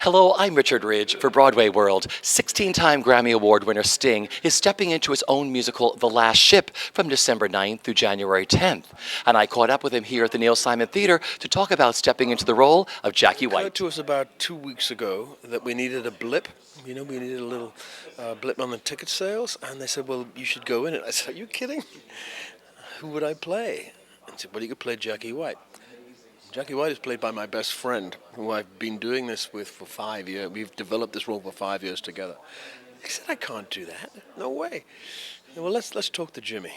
Hello, I'm Richard Ridge for Broadway World. 16-time Grammy Award winner Sting is stepping into his own musical, The Last Ship, from December 9th through January 10th. And I caught up with him here at the Neil Simon Theater to talk about stepping into the role of Jackie It occurred White. to us about 2 weeks ago that we needed a blip. We needed a little blip on the ticket sales. And they said, well, you should go in it. I said, are you kidding? Who would I play? And I said, well, you could play Jackie White. Jackie White is played by my best friend, who I've been doing this with for 5 years. We've developed this role for 5 years together. I said, I can't do that. No way. Well, let's talk to Jimmy.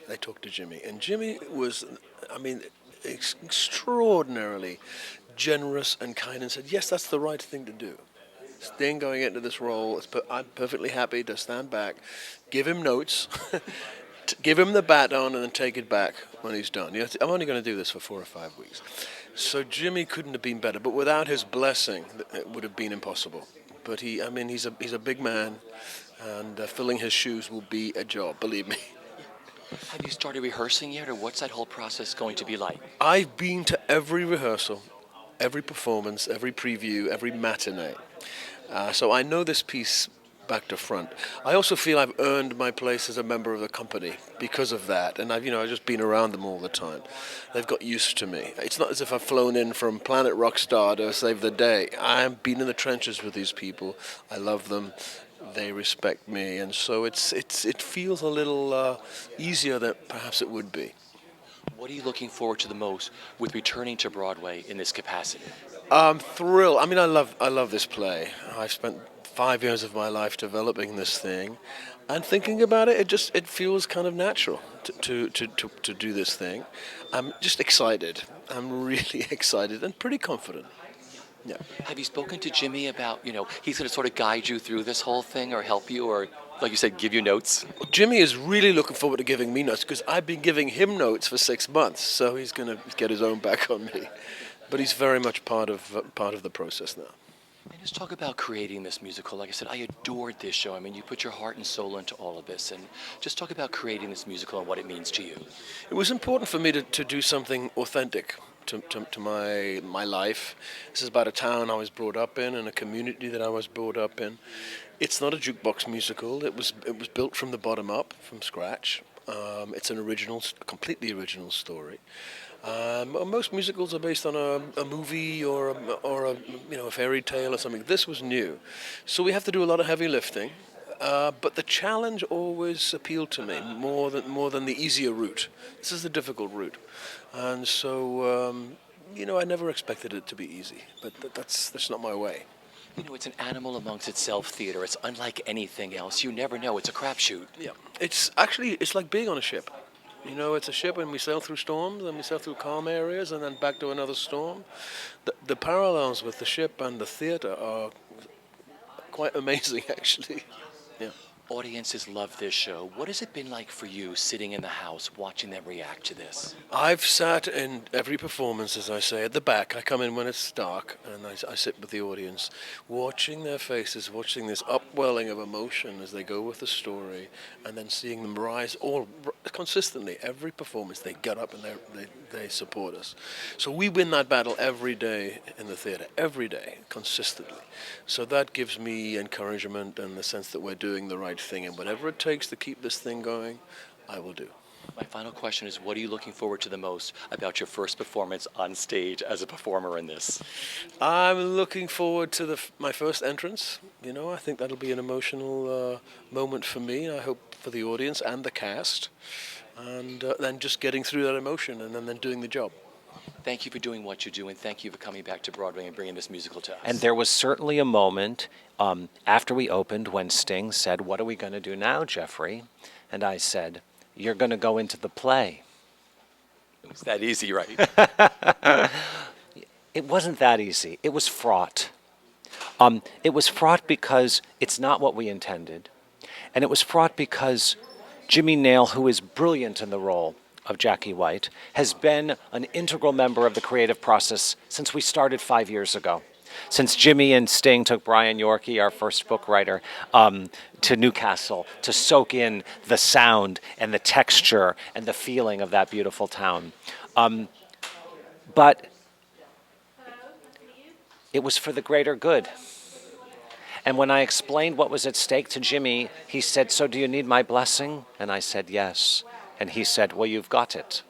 They talked to Jimmy, and Jimmy was, extraordinarily generous and kind, and said, yes, that's the right thing to do. Sting going into this role, I'm perfectly happy to stand back, give him notes, give him the baton, and then take it back when he's done. I'm only going to do this for 4 or 5 weeks. So Jimmy couldn't have been better, but without his blessing, it would have been impossible. But he's a big man, and filling his shoes will be a job, believe me. Have you started rehearsing yet, or what's that whole process going to be like? I've been to every rehearsal, every performance, every preview, every matinee. So I know this piece back to front. I also feel I've earned my place as a member of the company because of that, and I've just been around them all the time. They've got used to me. It's not as if I've flown in from Planet Rockstar to save the day. I've been in the trenches with these people. I love them. They respect me, and so it feels a little easier than perhaps it would be. What are you looking forward to the most with returning to Broadway in this capacity? I'm thrilled. I love this play. I've spent 5 years of my life developing this thing, and thinking about it, it feels kind of natural to do this thing. I'm just excited. I'm really excited and pretty confident. Yeah. Have you spoken to Jimmy about, he's going to sort of guide you through this whole thing or help you or, like you said, give you notes? Jimmy is really looking forward to giving me notes because I've been giving him notes for 6 months, so he's going to get his own back on me. But he's very much part of the process now. And just talk about creating this musical. Like I said, I adored this show. I mean, you put your heart and soul into all of this. And just talk about creating this musical and what it means to you. It was important for me to do something authentic to my life. This is about a town I was brought up in and a community that I was brought up in. It's not a jukebox musical. It was built from the bottom up, from scratch. It's a completely original story. Most musicals are based on a movie or a fairy tale or something. This was new, so we have to do a lot of heavy lifting. But the challenge always appealed to me more than the easier route. This is the difficult route, and so I never expected it to be easy. But that's not my way. It's an animal amongst itself theater. It's unlike anything else. You never know. It's a crapshoot. Yeah, it's like being on a ship. It's a ship, and we sail through storms, and we sail through calm areas, and then back to another storm. The parallels with the ship and the theater are quite amazing, actually. Yeah. Audiences love this show. What has it been like for you sitting in the house watching them react to this? I've sat in every performance, as I say, at the back. I come in when it's dark, and I sit with the audience, watching their faces, watching this upwelling of emotion as they go with the story, and then seeing them rise all consistently. Every performance, they get up and they support us. So we win that battle every day in the theater, every day, consistently. So that gives me encouragement and the sense that we're doing the right thing, and whatever it takes to keep this thing going, I will do. My final question is, what are you looking forward to the most about your first performance on stage as a performer in this? I'm looking forward to my first entrance. I think that'll be an emotional moment for me. I hope for the audience and the cast, and then just getting through that emotion and then doing the job. Thank you for doing what you do, and thank you for coming back to Broadway and bringing this musical to us. And there was certainly a moment after we opened when Sting said, "What are we going to do now, Jeffrey?" And I said, "You're going to go into the play." It was that easy, right? It wasn't that easy. It was fraught. It was fraught because it's not what we intended. And it was fraught because Jimmy Nail, who is brilliant in the role of Jackie White, has been an integral member of the creative process since we started 5 years ago. Since Jimmy and Sting took Brian Yorkie, our first book writer, to Newcastle to soak in the sound and the texture and the feeling of that beautiful town. But It was for the greater good. And when I explained what was at stake to Jimmy, he said, "So do you need my blessing?" And I said, "Yes." And he said, "Well, you've got it."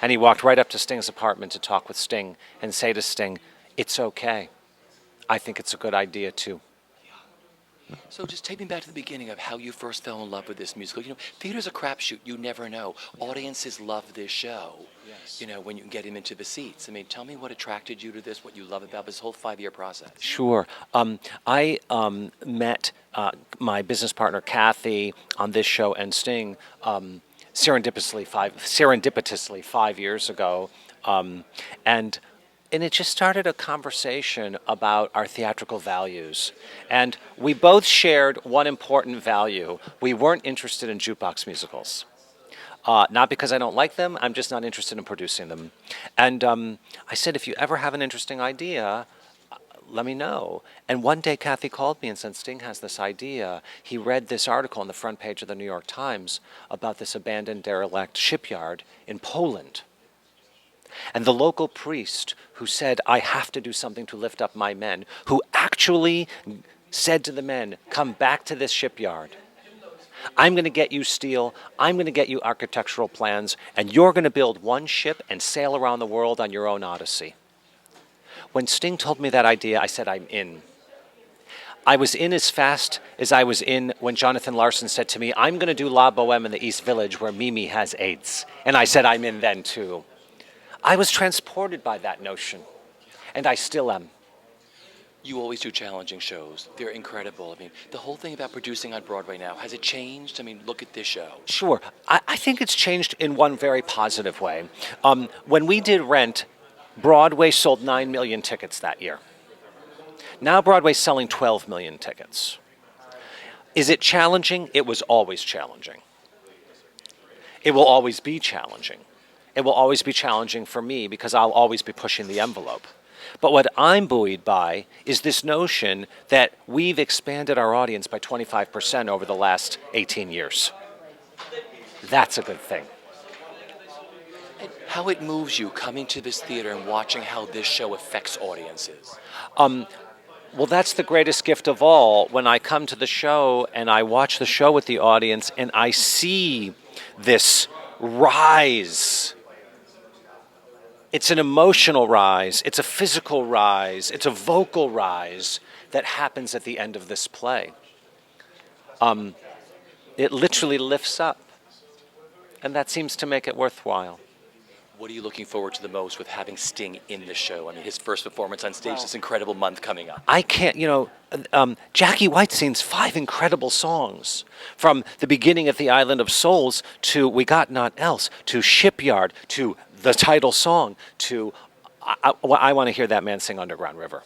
And he walked right up to Sting's apartment to talk with Sting and say to Sting, "It's okay. I think it's a good idea too." So just take me back to the beginning of how you first fell in love with this musical. You know, theater's a crapshoot. You never know. Audiences love this show. Yes. You know, when you get them into the seats. I mean, tell me what attracted you to this, what you love about this whole 5-year process. Sure. I met my business partner Kathy on this show and Sting serendipitously 5 years ago, and it just started a conversation about our theatrical values. And we both shared one important value. We weren't interested in jukebox musicals. Not because I don't like them, I'm just not interested in producing them. And I said, if you ever have an interesting idea, let me know. And one day Kathy called me and said, Sting has this idea. He read this article on the front page of the New York Times about this abandoned derelict shipyard in Poland. And the local priest who said, I have to do something to lift up my men, who actually said to the men, come back to this shipyard. I'm going to get you steel, I'm going to get you architectural plans, and you're going to build one ship and sail around the world on your own odyssey. When Sting told me that idea, I said, I'm in. I was in as fast as I was in when Jonathan Larson said to me, I'm going to do La Boheme in the East Village where Mimi has AIDS. And I said, I'm in then too. I was transported by that notion, and I still am. You always do challenging shows. They're incredible. I mean, the whole thing about producing on Broadway now, has it changed? I mean, look at this show. Sure. I think it's changed in one very positive way. When we did Rent, Broadway sold 9 million tickets that year. Now Broadway's selling 12 million tickets. Is it challenging? It was always challenging. It will always be challenging. It will always be challenging for me because I'll always be pushing the envelope. But what I'm buoyed by is this notion that we've expanded our audience by 25% over the last 18 years. That's a good thing. And how it moves you coming to this theater and watching how this show affects audiences. Well, that's the greatest gift of all. When I come to the show and I watch the show with the audience and I see this rise. It's an emotional rise, it's a physical rise, it's a vocal rise that happens at the end of this play. It literally lifts up, and that seems to make it worthwhile. What are you looking forward to the most with having Sting in the show? I mean, his first performance on stage, this incredible month coming up. I can't, Jackie White sings 5 incredible songs. From the beginning of The Island of Souls to We Got Naught Else, to Shipyard, to the title song, to I want to hear that man sing Underground River.